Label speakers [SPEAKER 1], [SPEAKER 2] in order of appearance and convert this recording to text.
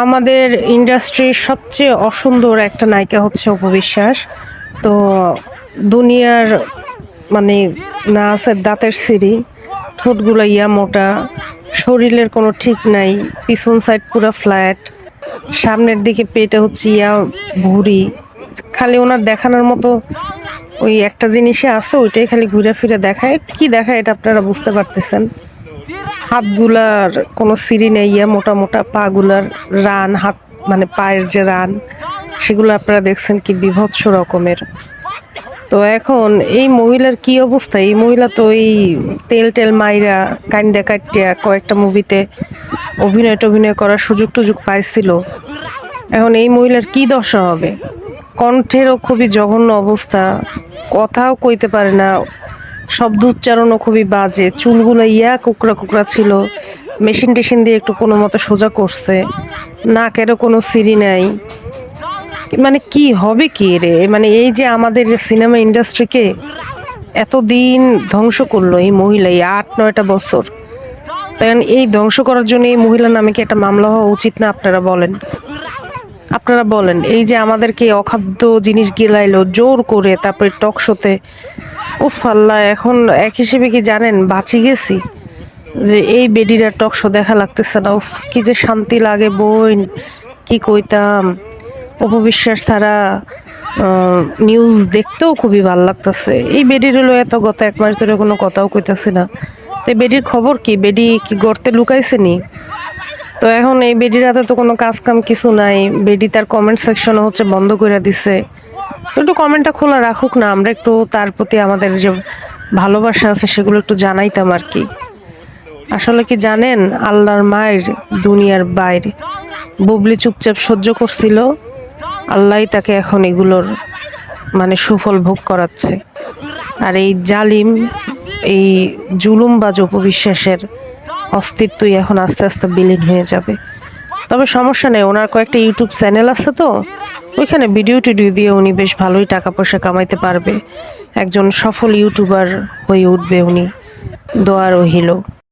[SPEAKER 1] আমাদের ইন্ডাস্ট্রির সবচেয়ে অসুন্দর একটা নায়িকা হচ্ছে অপু বিশ্বাস। তো দুনিয়ার মানে না আছে দাঁতের সিঁড়ি, ঠোঁটগুলো মোটা, শরীরের কোনো ঠিক নাই, পিছন সাইড পুরো ফ্ল্যাট, সামনের দিকে পেটে হচ্ছে ভুঁড়ি। খালি ওনার দেখানোর মতো ওই একটা জিনিসে আছে, ওইটাই খালি ঘুরে ফিরে দেখায়। কি দেখায় এটা আপনারা বুঝতে পারতেছেন? হাতগুলার কোনো সিঁড়ি নেই, মোটা মোটা পাগুলার রান, হাত মানে পায়ের যে রান, সেগুলো আপনারা দেখছেন কি বিভৎস রকমের। তো এখন এই মহিলার কি অবস্থা? এই মহিলা তো এই তেল টেল মাইরা কাইন্দা কাটিয়া কয়েকটা মুভিতে অভিনয় করার সুযোগ টুযোগ পাইছিল। এখন এই মহিলার কি দশা হবে? কণ্ঠেরও খুবই জঘন্য অবস্থা, কথাও কইতে পারে না, শব্দ উচ্চারণও খুবই বাজে, চুলগুলো কুকড়া কুকড়া ছিল, মেশিন টেশিন দিয়ে একটু কোনো মতো সোজা করছে, নাকেরও কোনো সিঁড়ি নাই। মানে কি হবে কি রে? মানে এই যে আমাদের সিনেমা ইন্ডাস্ট্রিকে এতদিন ধ্বংস করলো এই মহিলা, এই 8-9টা বছর। তাই এই ধ্বংস করার জন্য এই মহিলার নামে কি একটা মামলা হওয়া উচিত না? আপনারা বলেন। এই যে আমাদেরকে অখাদ্য জিনিস গিলাইলো জোর করে, তারপরে টক শোতে। উফ আল্লাহ, এখন এক হিসেবে কি জানেন বাঁচি গেছি যে এই বেডিরা টক শো দেখা লাগতেছে না। উফ কি যে শান্তি লাগে বইন, কি কইতাম। অপবিশ্বাস ছাড়া নিউজ দেখতেও খুবই ভালো লাগতেছে। এই বেডির হলো এত গত 1 মাস ধরে কোনো কথাও কইতাছি না। তো বেডির খবর কি? বেডি কি গর্তে লুকাইছে নি? তো এখন এই বেডির হাতে তো কোনো কাজ কাম কিছু নাই। বেডি তার কমেন্ট সেকশনে হচ্ছে বন্ধ করে দিছে। তো একটু কমেন্টটা খোলা রাখুক না, আমরা একটু তার প্রতি আমাদের যে ভালোবাসা আছে সেগুলো একটু জানাইতাম আর কি। আসলে কি জানেন, আল্লাহর মায়ের দুনিয়ার বাইরে বুবলি চুপচাপ সহ্য করছিল, আল্লাহ তাকে এখন এগুলোর মানে সুফল ভোগ করাচ্ছে। আর এই জালিম, এই জুলুমবাজ অপবিশ্বাসের অস্তিত্বই এখন আস্তে আস্তে বিলীন হয়ে যাবে। তবে সমস্যা নেই, ওনার কয়েকটা ইউটিউব চ্যানেল আছে, তো ওইখানে ভিডিও টিডিও দিয়ে উনি বেশ ভালোই টাকা পয়সা কামাইতে পারবে। একজন সফল ইউটিউবার হয়ে উঠবে উনি, দোয়া রহিল।